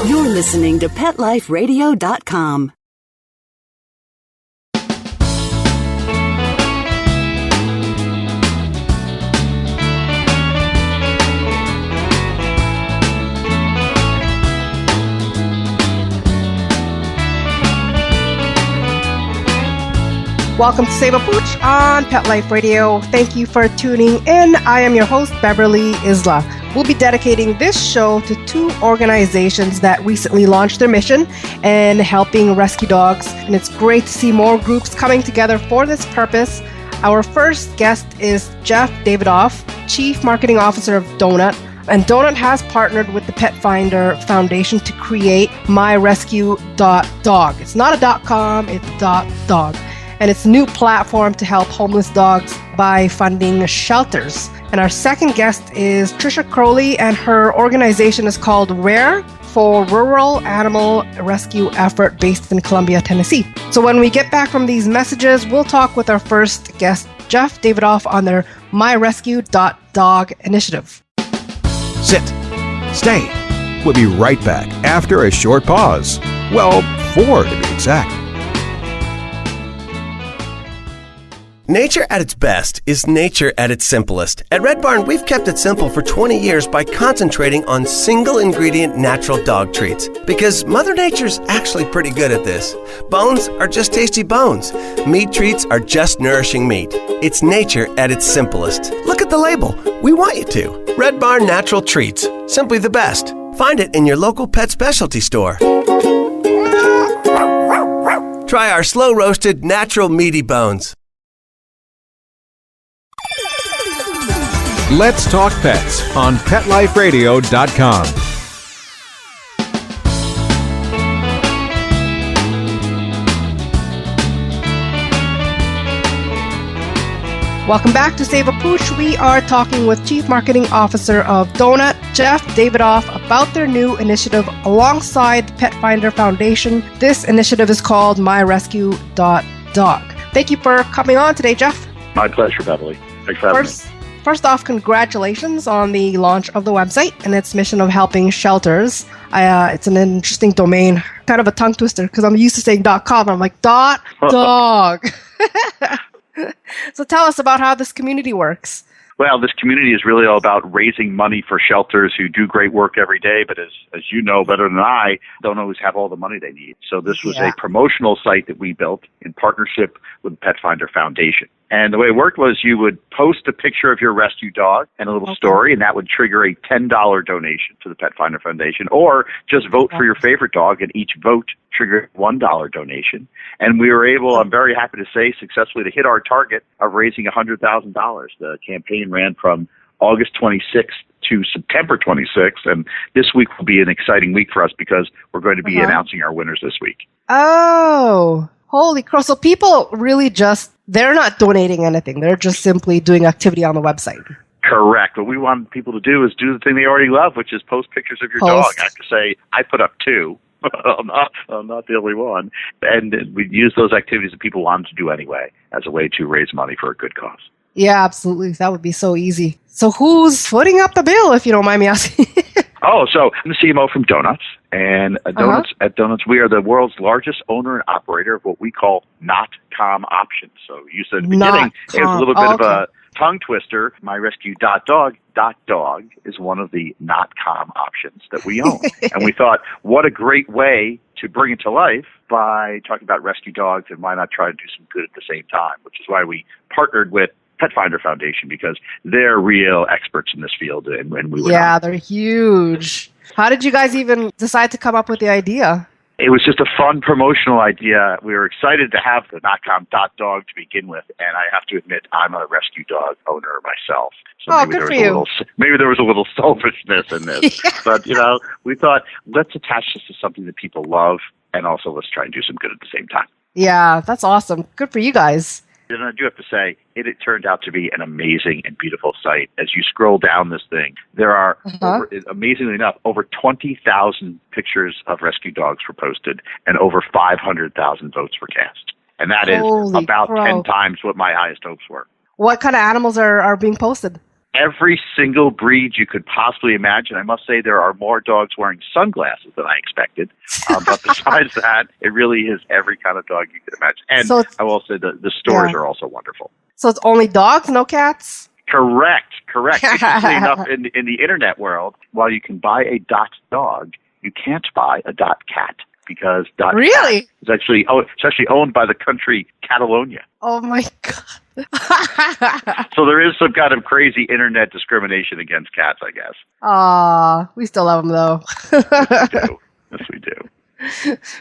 You're listening to PetLifeRadio.com. Welcome to Save a Pooch on Pet Life Radio. Thank you for tuning in. I am your host, Beverly Isla. We'll be dedicating this show to two organizations that recently launched their mission and helping rescue dogs. And it's great to see more groups coming together for this purpose. Our first guest is Jeff Davidoff, Chief Marketing Officer of Donut. And Donut has partnered with the Petfinder Foundation to create MyRescue.dog. It's not a .com, it's .dog. And it's a new platform to help homeless dogs by funding shelters. And our second guest is Trisha Crowley, and her organization is called RARE, for Rural Animal Rescue Effort, based in Columbia, Tennessee. So when we get back from these messages, we'll talk with our first guest, Jeff Davidoff, on their MyRescue.dog initiative. Sit. Stay. We'll be right back after a short pause. Well, 4 to be exact. Nature at its best is nature at its simplest. At Red Barn, we've kept it simple for 20 years by concentrating on single-ingredient natural dog treats. Because Mother Nature's actually pretty good at this. Bones are just tasty bones. Meat treats are just nourishing meat. It's nature at its simplest. Look at the label. We want you to. Red Barn Natural Treats. Simply the best. Find it in your local pet specialty store. Try our slow-roasted, natural meaty bones. Let's Talk Pets on PetLifeRadio.com. Welcome back to Save a Pooch. We are talking with Chief Marketing Officer of Donut, Jeff Davidoff, about their new initiative alongside the Petfinder Foundation. This initiative is called MyRescue.dog. Thank you for coming on today, Jeff. My pleasure, Beverly. Thanks for having me. First off, congratulations on the launch of the website and its mission of helping shelters. It's an interesting domain, kind of a tongue twister, because I'm used to saying .com, and I'm like, .dog. So tell us about how this community works. Well, this community is really all about raising money for shelters who do great work every day, but as you know better than I, don't always have all the money they need. So this was a promotional site that we built in partnership with the Petfinder Foundation. And the way it worked was you would post a picture of your rescue dog and a little story, and that would trigger a $10 donation to the Petfinder Foundation, or just vote for your favorite dog, and each vote triggered a $1 donation. And we were able, I'm very happy to say, successfully to hit our target of raising $100,000. The campaign ran from August 26th to September 26th, and this week will be an exciting week for us because we're going to be announcing our winners this week. Oh, holy crow. So people really they're not donating anything. They're just simply doing activity on the website. Correct. What we want people to do is do the thing they already love, which is post pictures of your dog. I have to say, I put up 2. I'm not the only one. And we use those activities that people wanted to do anyway as a way to raise money for a good cause. Yeah, absolutely. That would be so easy. So who's footing up the bill, if you don't mind me asking? So I'm the CMO from Donuts. And at Donuts, we are the world's largest owner and operator of what we call not-com options. So you said at the beginning, it was a little bit of a tongue twister. MyRescue.dog is one of the not-com options that we own. And we thought, what a great way to bring it to life by talking about rescue dogs, and why not try to do some good at the same time, which is why we partnered with Petfinder Foundation, because they're real experts in this field, and we were they're huge. How did you guys even decide to come up with the idea? It was just a fun promotional idea. We were excited to have the .com.dog to begin with, and I have to admit, I'm a rescue dog owner myself. So maybe there was a little selfishness in this. But, we thought, let's attach this to something that people love, and also let's try and do some good at the same time. Yeah, that's awesome. Good for you guys. And I do have to say, it turned out to be an amazing and beautiful site. As you scroll down this thing, there are, amazingly enough, over 20,000 pictures of rescue dogs were posted and over 500,000 votes were cast. And that is about 10 times what my highest hopes were. What kind of animals are being posted? every single breed you could possibly imagine. I must say there are more dogs wearing sunglasses than I expected. But besides that, it really is every kind of dog you could imagine. And So I will say the stores are also wonderful. So it's only dogs, no cats? Correct. Interestingly enough, in the internet world, while you can buy a dot dog, you can't buy a dot cat because dot Really? cat is actually owned by the country Catalonia. Oh my God. So there is some kind of crazy internet discrimination against cats, I guess. We still love them though. Yes, we do.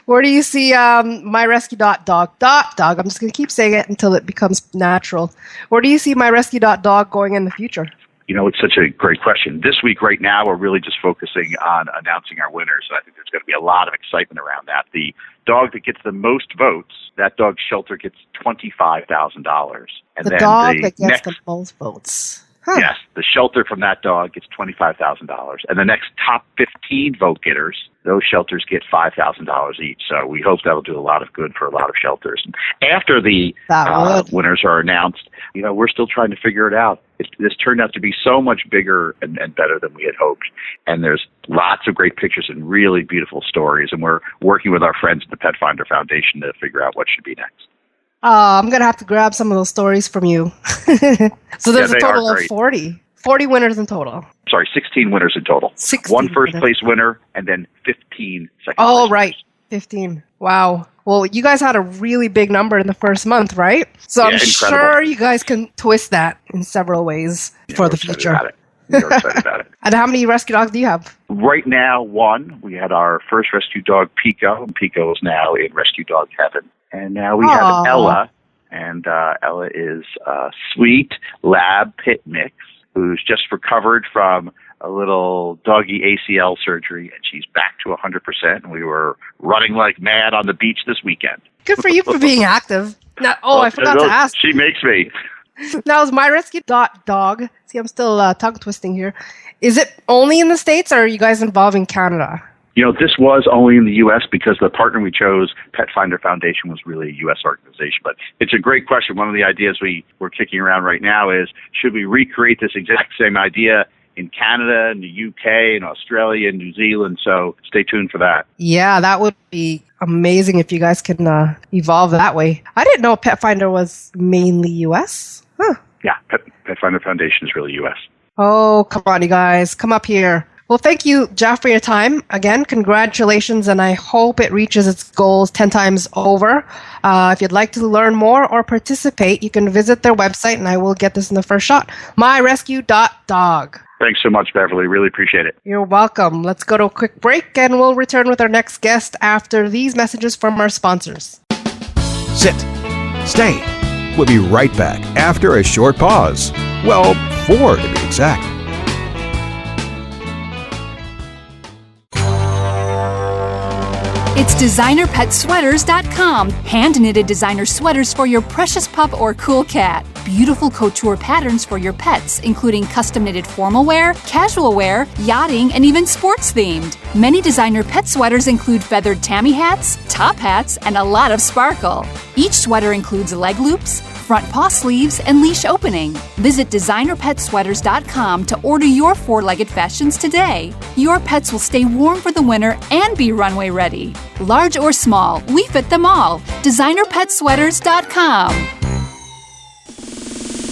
Where do you see MyRescue.dog? I'm just going to keep saying it until it becomes natural. Where do you see MyRescue.dog going in the future? It's such a great question. This week, right now, we're really just focusing on announcing our winners. I think there's going to be a lot of excitement around that. The dog that gets the most votes, that dog's shelter gets $25,000. And the then dog that gets the most votes. Huh. Yes, the shelter from that dog gets $25,000. And the next top 15 vote getters, those shelters get $5,000 each. So we hope that'll do a lot of good for a lot of shelters. And after the winners are announced, we're still trying to figure it out. This turned out to be so much bigger and better than we had hoped. And there's lots of great pictures and really beautiful stories. And we're working with our friends at the Petfinder Foundation to figure out what should be next. I'm going to have to grab some of those stories from you. So there's a total of 40 winners in total. Sorry, 16 winners in total. 16 One first-place winner and then 15 second-place Oh, right. 15. Wow. Well, you guys had a really big number in the first month, right? So I'm incredible. sure you guys can twist that in several ways for the future. We're excited about it. And how many rescue dogs do you have? Right now, one. We had our first rescue dog, Pico. And Pico is now in rescue dog heaven. And now we have Ella. And Ella is a sweet lab pit mix who's just recovered from a little doggy ACL surgery, and she's back to 100%. And we were running like mad on the beach this weekend. Good for you for being active. Now, I forgot to ask. She makes me. Now, is MyRescue.dog, see, I'm still tongue twisting here. Is it only in the States, or are you guys involved in Canada? This was only in the U.S. because the partner we chose, Petfinder Foundation, was really a U.S. organization. But it's a great question. One of the ideas we're kicking around right now is, should we recreate this exact same idea in Canada, in the U.K., in Australia, and New Zealand? So stay tuned for that. Yeah, that would be amazing if you guys can evolve that way. I didn't know Petfinder was mainly U.S. Huh. Yeah, Petfinder Foundation is really U.S. Oh, come on, you guys. Come up here. Well, thank you, Jeff, for your time. Again, congratulations, and I hope it reaches its goals 10 times over. If you'd like to learn more or participate, you can visit their website, and I will get this in the first shot, MyRescue.dog. Thanks so much, Beverly. Really appreciate it. You're welcome. Let's go to a quick break, and we'll return with our next guest after these messages from our sponsors. Sit. Stay. We'll be right back after a short pause. Well, 4 to be exact. It's DesignerPetSweaters.com. Hand-knitted designer sweaters for your precious pup or cool cat. Beautiful couture patterns for your pets, including custom-knitted formal wear, casual wear, yachting, and even sports-themed. Many designer pet sweaters include feathered tammy hats, top hats, and a lot of sparkle. Each sweater includes leg loops, front paw sleeves, and leash opening. Visit DesignerPetSweaters.com to order your 4-legged fashions today. Your pets will stay warm for the winter and be runway ready. Large or small, we fit them all. DesignerPetSweaters.com.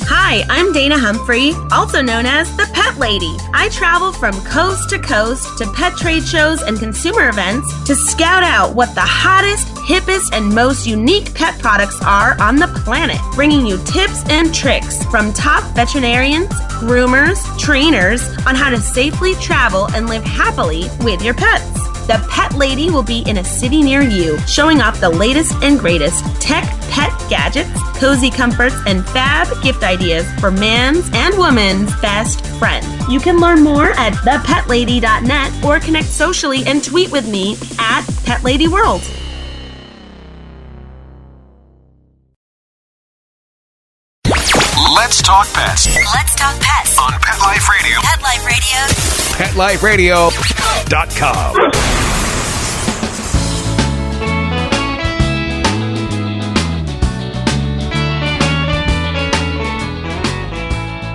Hi, I'm Dana Humphrey, also known as the Pet Lady. I travel from coast to coast to pet trade shows and consumer events to scout out what the hottest, hippest, and most unique pet products are on the planet, bringing you tips and tricks from top veterinarians, groomers, trainers on how to safely travel and live happily with your pets. The Pet Lady will be in a city near you, showing off the latest and greatest tech pet gadgets, cozy comforts, and fab gift ideas for man's and woman's best friend. You can learn more at thepetlady.net or connect socially and tweet with me at PetLadyWorld. Let's talk pets. Let's talk pets On Pet Life Radio. Pet Life PetLifeRadio.com. Radio.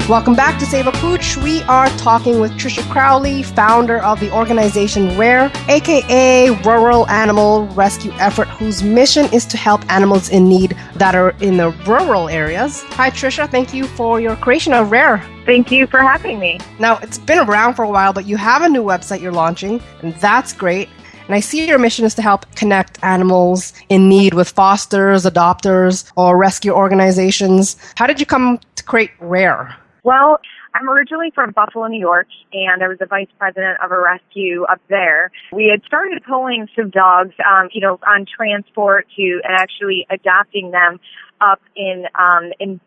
Welcome back to Save a Pooch. We are talking with Trisha Crowley, founder of the organization RARE, aka Rural Animal Rescue Effort, whose mission is to help animals in need that are in the rural areas. Hi, Trisha. Thank you for your creation of RARE. Thank you for having me. Now, it's been around for a while, but you have a new website you're launching, and that's great. And I see your mission is to help connect animals in need with fosters, adopters, or rescue organizations. How did you come to create RARE? Well, I'm originally from Buffalo, New York, and I was the vice president of a rescue up there. We had started pulling some dogs, on transport and actually adopting them up in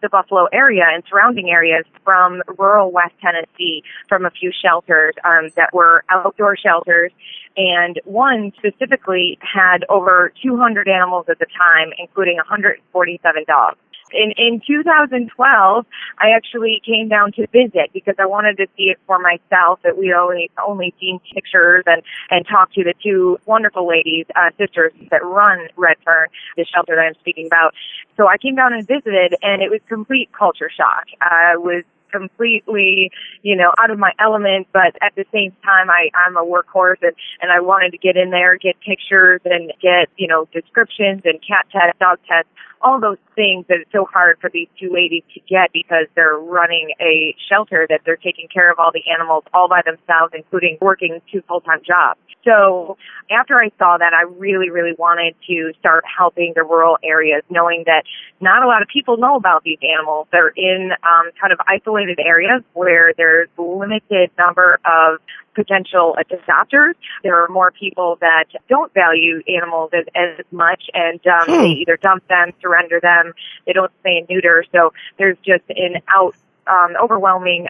the Buffalo area and surrounding areas from rural West Tennessee, from a few shelters that were outdoor shelters. And one specifically had over 200 animals at the time, including 147 dogs. In 2012, I actually came down to visit because I wanted to see it for myself. That we only seen pictures and talked to the two wonderful ladies, sisters that run Redfern, the shelter that I'm speaking about. So I came down and visited, and it was complete culture shock. I was completely, out of my element, but at the same time, I'm a workhorse, and I wanted to get in there, get pictures, and get, descriptions and cat tests, dog tests, all those things that it's so hard for these two ladies to get because they're running a shelter that they're taking care of all the animals all by themselves, including working 2 full-time jobs. So after I saw that, I really, really wanted to start helping the rural areas, knowing that not a lot of people know about these animals. They're in kind of isolated areas where there's limited number of potential adopters. There are more people that don't value animals as much, and they either dump them, surrender them, they don't spay and neuter. So there's just an overwhelming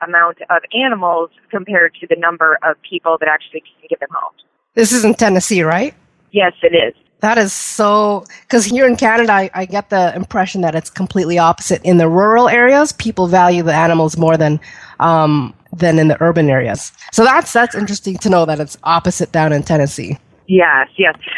amount of animals compared to the number of people that actually can get them home. This is in Tennessee, right? Yes, it is. That is so, because here in Canada, I get the impression that it's completely opposite. In the rural areas, people value the animals more than in the urban areas. So that's interesting to know that it's opposite down in Tennessee. Yes.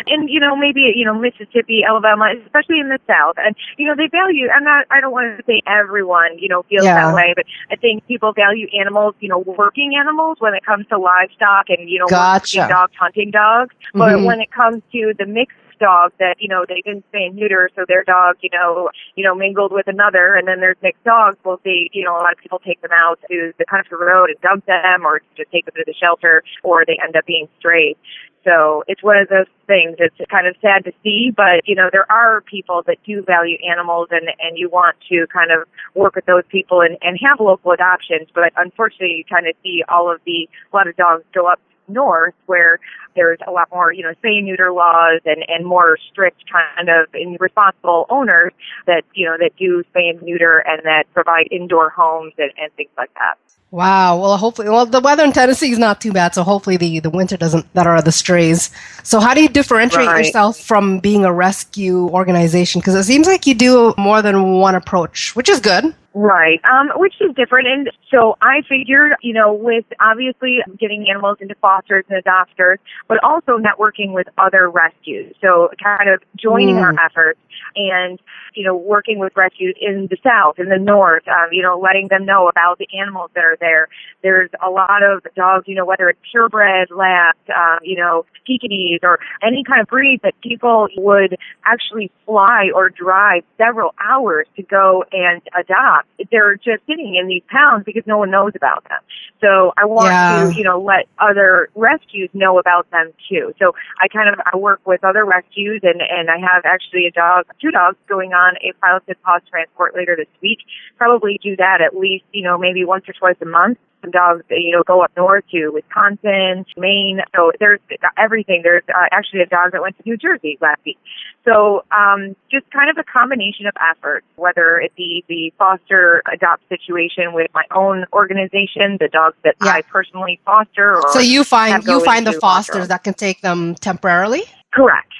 And, maybe, Mississippi, Alabama, especially in the South. And, they value, I don't want to say everyone, feels that way, but I think people value animals, working animals when it comes to livestock and, Gotcha. working dogs, hunting dogs. But when it comes to the mixed dogs that, they didn't spay and neuter, so their dog, mingled with another, and then there's mixed dogs, well, a lot of people take them out to the country road and dump them, or just take them to the shelter, or they end up being strayed. So it's one of those things. It's kind of sad to see, but, there are people that do value animals, and you want to kind of work with those people and have local adoptions. But unfortunately, you kind of see a lot of dogs go up north where there's a lot more, spay and neuter laws and more strict kind of responsible owners that do spay and neuter and that provide indoor homes and things like that. Wow. Well, hopefully, the weather in Tennessee is not too bad, so hopefully the winter that are the strays. So how do you differentiate yourself from being a rescue organization? Because it seems like you do more than one approach, which is good. Right, which is different. And so I figured, with obviously getting animals into fosters and adopters, but also networking with other rescues. So kind of joining our efforts and, working with rescues in the South, in the North, letting them know about the animals that are there. There's a lot of dogs, whether it's purebred, labs, Pekinese, or any kind of breed that people would actually fly or drive several hours to go and adopt. They're just sitting in these pounds because no one knows about them. So I want to, let other rescues know about them too. So I work with other rescues, and I have actually 2 dogs going on a piloted pause transport later this week. Probably do that at least, maybe once or twice a month. Some dogs, go up north to Wisconsin, Maine. So there's everything. There's actually a dog that went to New Jersey last week. So just kind of a combination of efforts, whether it be the foster adopt situation with my own organization, the dogs that I personally foster. Or so you find the fosters that can take them temporarily? Correct.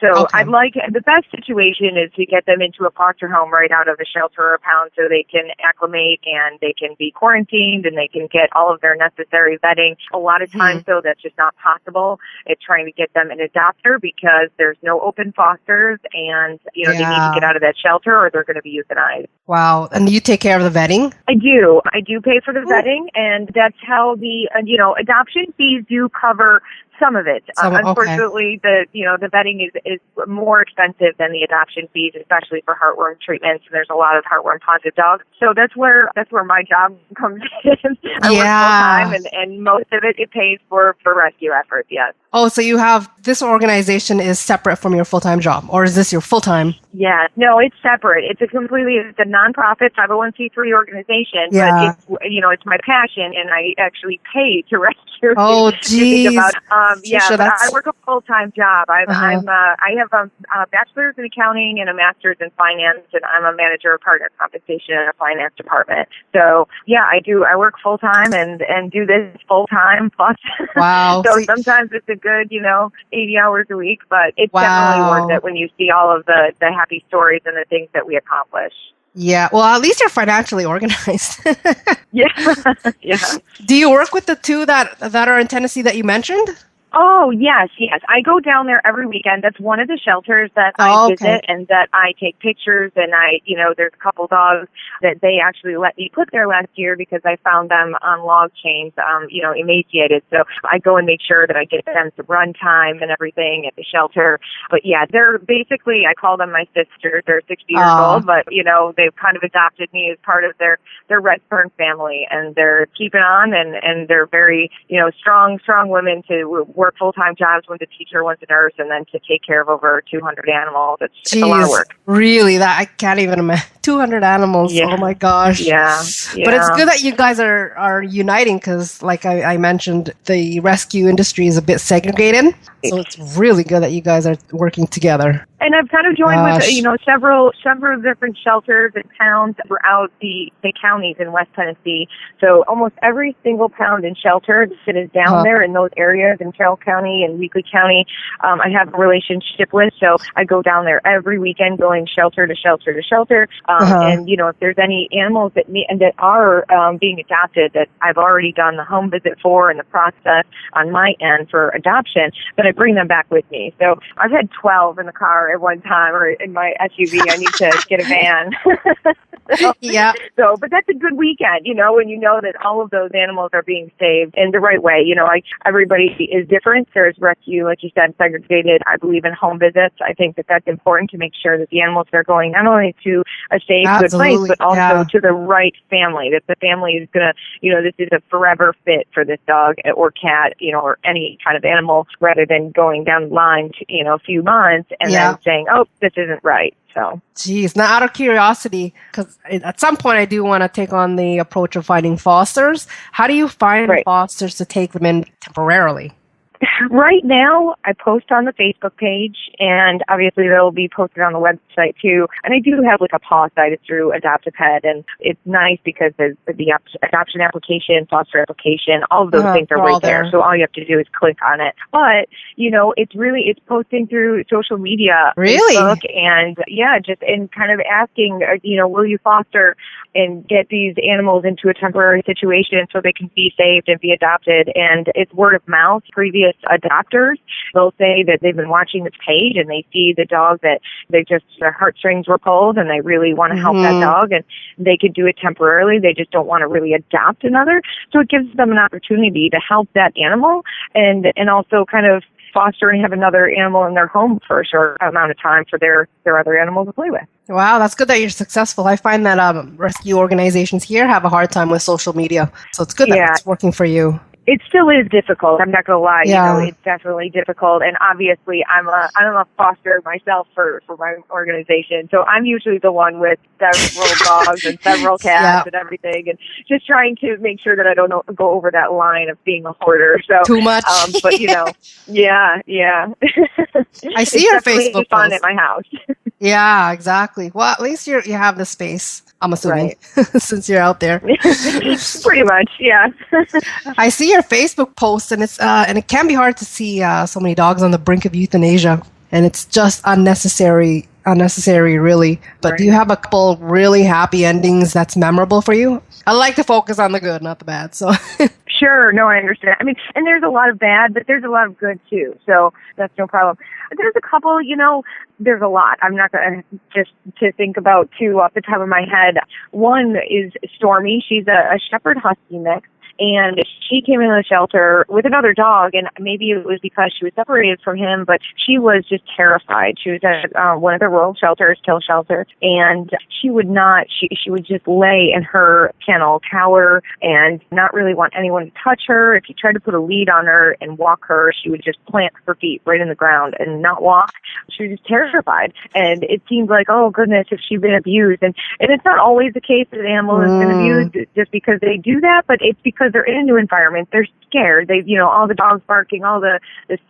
So I'd like, the best situation is to get them into a foster home right out of the shelter or pound so they can acclimate and they can be quarantined and they can get all of their necessary vetting. A lot of times, though, that's just not possible. It's trying to get them an adopter because there's no open fosters and, they need to get out of that shelter or they're going to be euthanized. Wow. And you take care of the vetting? I do. I do pay for the vetting, and that's how the, adoption fees do cover some of it. Unfortunately, the vetting is more expensive than the adoption fees, especially for heartworm treatments. And there's a lot of heartworm positive dogs, so that's where my job comes in. I work full time, and most of it pays for rescue efforts. Yes. Oh, so you have this organization is separate from your full-time job, or is this your full-time? Yeah, no, it's separate. It's a nonprofit 501c3 organization, but it's my passion, and I actually pay to rescue. Oh, geez. But I work a full-time job. I have a bachelor's in accounting and a master's in finance, and I'm a manager of partner compensation in a finance department. So I do. I work full-time and do this full-time plus. Wow. So sometimes it's a good, 80 hours a week, but it's definitely worth it when you see all of the happy stories and the things that we accomplish. Yeah. Well, at least you're financially organized. Yeah. Yeah. Do you work with the two that are in Tennessee that you mentioned? Oh, yes. I go down there every weekend. That's one of the shelters that I visit and that I take pictures. And there's a couple dogs that they actually let me put there last year because I found them on log chains, emaciated. So I go and make sure that I get them some run time and everything at the shelter. But they're basically, I call them my sisters. They're 60 years old, but, they've kind of adopted me as part of their Redfern family. And they're keeping on and they're very, strong women to work full-time jobs, one's a teacher, one's a nurse, and then to take care of over 200 animals. It's a lot of work. Really? That I can't even imagine. 200 animals. Yeah. Oh my gosh. Yeah. But it's good that you guys are uniting because, like I mentioned, the rescue industry is a bit segregated. So it's really good that you guys are working together. And I've kind of joined with, several different shelters and pounds throughout the counties in West Tennessee. So almost every single pound and shelter that is down there in those areas in Carroll County and Weakley County, I have a relationship with. So I go down there every weekend going shelter to shelter to shelter. And, if there's any animals that are being adopted that I've already done the home visit for and the process on my end for adoption, then I bring them back with me. So I've had 12 in the car at one time, or in my SUV. I need to get a van. But that's a good weekend, when you know that all of those animals are being saved in the right way. Everybody is different. There's rescue, like you said, segregated. I believe in home visits. I think that that's important to make sure that the animals are going not only to a safe, good place, but also to the right family, that the family is going to, this is a forever fit for this dog or cat, or any kind of animal, rather than going down the line to, a few months and then saying, oh, this isn't right. So, geez, now out of curiosity, because at some point I do want to take on the approach of finding fosters. How do you find fosters to take them in temporarily? Right now, I post on the Facebook page, and obviously they'll be posted on the website too. And I do have a paw site. It's through Adopt a Pet, and it's nice because the adoption application, foster application, all of those things are right there. So all you have to do is click on it. But it's posting through social media, Facebook, and just kind of asking, will you foster and get these animals into a temporary situation so they can be saved and be adopted? And it's word of mouth. Previous adopters, they'll say that they've been watching this page and they see the dog that their heartstrings were pulled and they really want to help that dog, and they could do it temporarily. They just don't want to really adopt another. So it gives them an opportunity to help that animal and also kind of foster and have another animal in their home for a short amount of time for their other animals to play with. Wow, that's good that you're successful. I find that rescue organizations here have a hard time with social media. So it's good that it's working for you. It still is difficult. I'm not going to lie. It's definitely difficult. And obviously, I'm a foster myself for my organization. So I'm usually the one with several dogs and several cats and everything, and just trying to make sure that I don't go over that line of being a hoarder. So too much. But I see your Facebook fun post at my house. Yeah, exactly. Well, at least you have the space, I'm assuming, since you're out there. Pretty much, yeah. I see your Facebook post, and it's and it can be hard to see so many dogs on the brink of euthanasia. and it's just unnecessary really. But Right. do you have a couple really happy endings that's memorable for you? I like to focus on the good, not the bad. So Sure, no, I understand. I mean, and there's a lot of bad, but there's a lot of good too. So that's no problem. There's a couple, there's a lot. I'm not going to just to think about two off the top of my head. One is Stormy. She's a Shepherd Husky mix. And she came into the shelter with another dog, and maybe it was because she was separated from him, but she was just terrified. She was at one of the rural shelters, Kill Shelter, and she would just lay in her kennel, cower, and not really want anyone to touch her. If you tried to put a lead on her and walk her, she would just plant her feet right in the ground and not walk. She was just terrified. And it seemed like, oh goodness, if she'd been abused. And it's not always the case that an animal has been abused just because they do that, but it's because they're in a new environment. They're scared. They, all the dogs barking, all the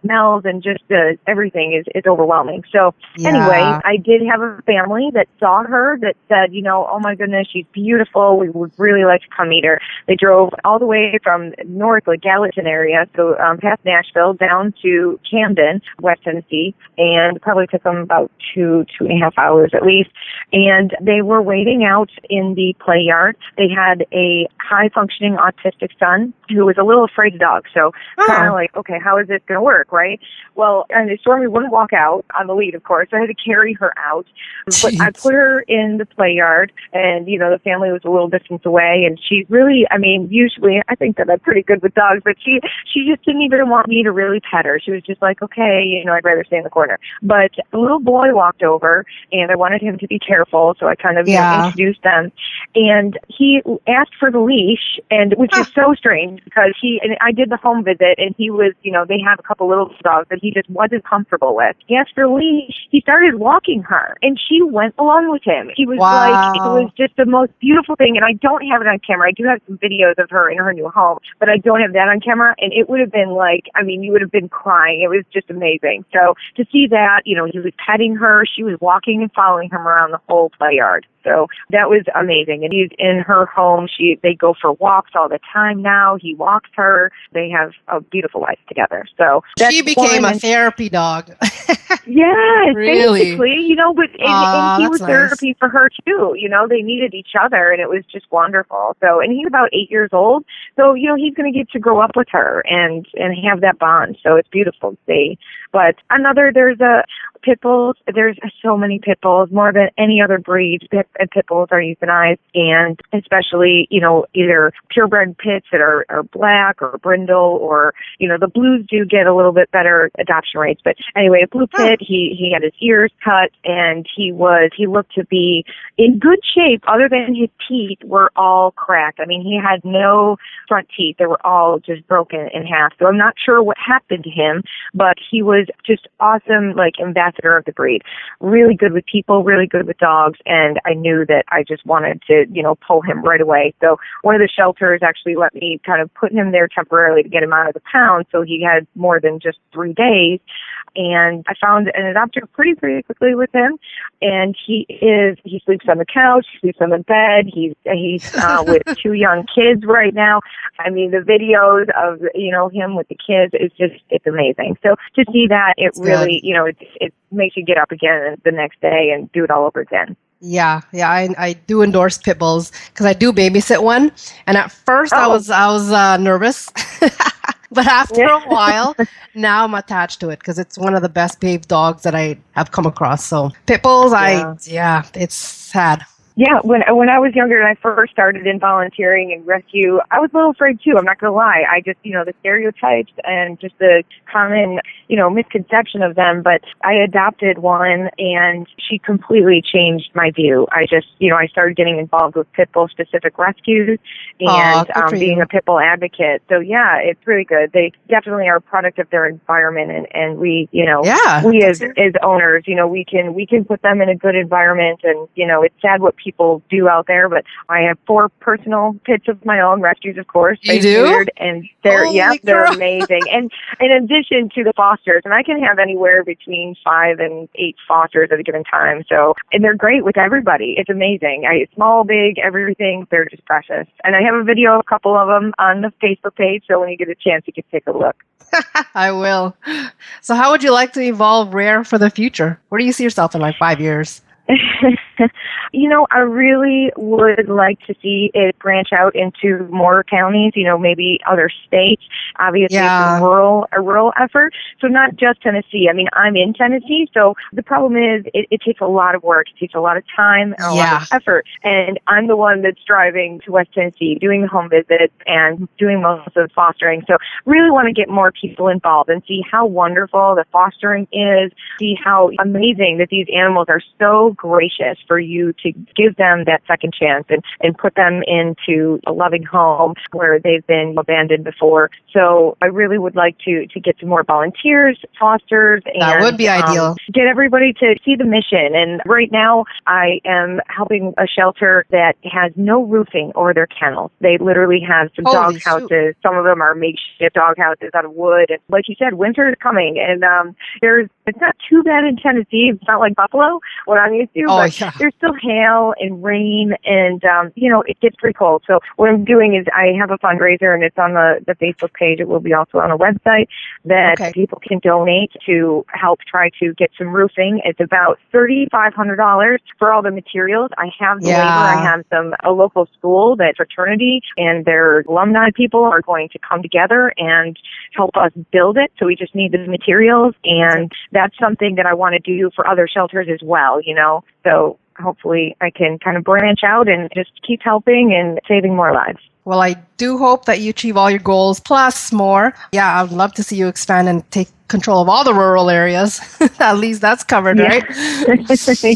smells, and just everything is overwhelming. So anyway, I did have a family that saw her that said, oh my goodness, she's beautiful. We would really like to come meet her. They drove all the way from north, like Gallatin area, so past Nashville down to Camden, West Tennessee, and probably took them about 2.5 hours at least. And they were waiting out in the play yard. They had a high-functioning autistic son who was a little afraid of dogs. So kind of like, okay, how is this going to work, right? Well, and Stormy wouldn't walk out on the lead, of course. So I had to carry her out. But I put her in the play yard, and, the family was a little distance away. And she really, usually I think that I'm pretty good with dogs, but she just didn't even want me to really pet her. She was just like, okay, I'd rather stay in the corner. But the little boy walked over, and I wanted him to be careful, so I kind of introduced them. And he asked for the leash, and which is so strange because and I did the home visit, and he was, they have a couple little dogs that he just wasn't comfortable with. He asked for a leash. He started walking her, and she went along with him. He was like, it was just the most beautiful thing, and I don't have it on camera. I do have some videos of her in her new home, but I don't have that on camera, and it would have been like, you would have been crying. It was just amazing. So to see that, he was petting her. She was walking and following him around the whole play yard. So that was amazing. And he's in her home. They go for walks all the time now. He walks her. They have a beautiful life together. So she became a therapy dog. Yes, really? Basically, but and he was nice. therapy for her too. They needed each other, and it was just wonderful. So, and he's about 8 years old. So, he's going to get to grow up with her and have that bond. So it's beautiful to see. But there's a pit bulls. There's so many pit bulls, more than any other breed. Pit bulls are euthanized, and especially, either purebred pits that are black or brindle, or, the blues do get a little bit better adoption rates. But anyway, a blue pit, he had his ears cut, and he looked to be in good shape, other than his teeth were all cracked. He had no front teeth. They were all just broken in half. So I'm not sure what happened to him, but he was just awesome, like ambassador of the breed. Really good with people, really good with dogs, and I knew that I just wanted to, pull him right away. So one of the shelters actually let me kind of put him there temporarily to get him out of the pound, so he had more than just 3 days. And I found an adopter pretty quickly with him, and he sleeps on the couch, he sleeps on the bed, he's with 2 young kids right now. The videos of, him with the kids is it's amazing. So to see that, it really, it makes you get up again the next day and do it all over again. Yeah, I do endorse pit bulls because I do babysit one, and at first I was nervous, but after a while, now I'm attached to it because it's one of the best behaved dogs that I have come across. So pit bulls, it's sad. Yeah, when I was younger and I first started in volunteering and rescue, I was a little afraid too. I'm not going to lie. I just, the stereotypes and just the common, misconception of them. But I adopted one, and she completely changed my view. I just, I started getting involved with pit bull specific rescues and being a pit bull advocate. So yeah, it's really good. They definitely are a product of their environment, and we, we as owners, we can put them in a good environment, and it's sad what people do out there, but I have 4 personal pits of my own, rescues, of course. You do? Weird, and they're amazing. And in addition to the fosters, and I can have anywhere between 5 and 8 fosters at a given time. So, and they're great with everybody. It's amazing. Small, big, everything. They're just precious. And I have a video of a couple of them on the Facebook page, so when you get a chance, you can take a look. I will. So how would you like to evolve Rare for the future? Where do you see yourself in like 5 years? I really would like to see it branch out into more counties, maybe other states. Obviously, it's a rural effort. So not just Tennessee. I mean, I'm in Tennessee, so the problem is it takes a lot of work. It takes a lot of time and a lot of effort. And I'm the one that's driving to West Tennessee, doing the home visits and doing most of the fostering. So really want to get more people involved and see how wonderful the fostering is, see how amazing that these animals are so gracious for you to give them that second chance and put them into a loving home where they've been abandoned before. So I really would like to get some more volunteers, fosters, and that would be ideal. Get everybody to see the mission. And right now I am helping a shelter that has no roofing over their kennels. They literally have some dog houses. Some of them are makeshift dog houses out of wood. And like you said, winter is coming, and it's not too bad in Tennessee. It's not like Buffalo, what I'm used to, but there's still hail and rain, and it gets pretty cold. So what I'm doing is I have a fundraiser, and it's on the Facebook page. It will be also on a website that people can donate to help try to get some roofing. It's about $3,500 for all the materials. I have the labor. I have a local school, that fraternity, and their alumni people are going to come together and help us build it. So we just need the materials, and that's something that I want to do for other shelters as well, So hopefully I can kind of branch out and just keep helping and saving more lives. Well, I do hope that you achieve all your goals, plus more. Yeah, I'd love to see you expand and take control of all the rural areas. At least that's covered, right?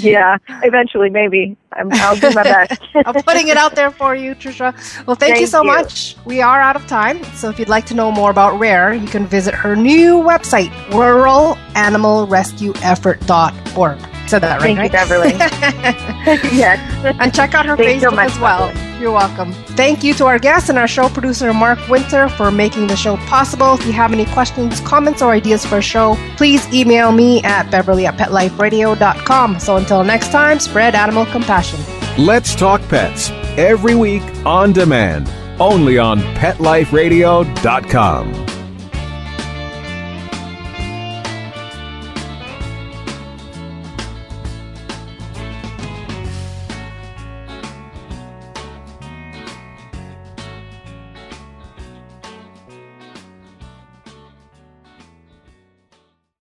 Yeah, eventually, maybe. I'll do my best. I'm putting it out there for you, Trisha. Well, thank you so much. We are out of time. So if you'd like to know more about Rare, you can visit her new website, ruralanimalrescueeffort.org. Said that right? Thank you, Beverly. Yes. And check out her Facebook as well. Beverly. You're welcome. Thank you to our guest and our show producer, Mark Winter, for making the show possible. If you have any questions, comments, or ideas for a show, please email me at beverly@petliferadio.com. So until next time, spread animal compassion. Let's Talk Pets, every week on demand, only on PetLifeRadio.com.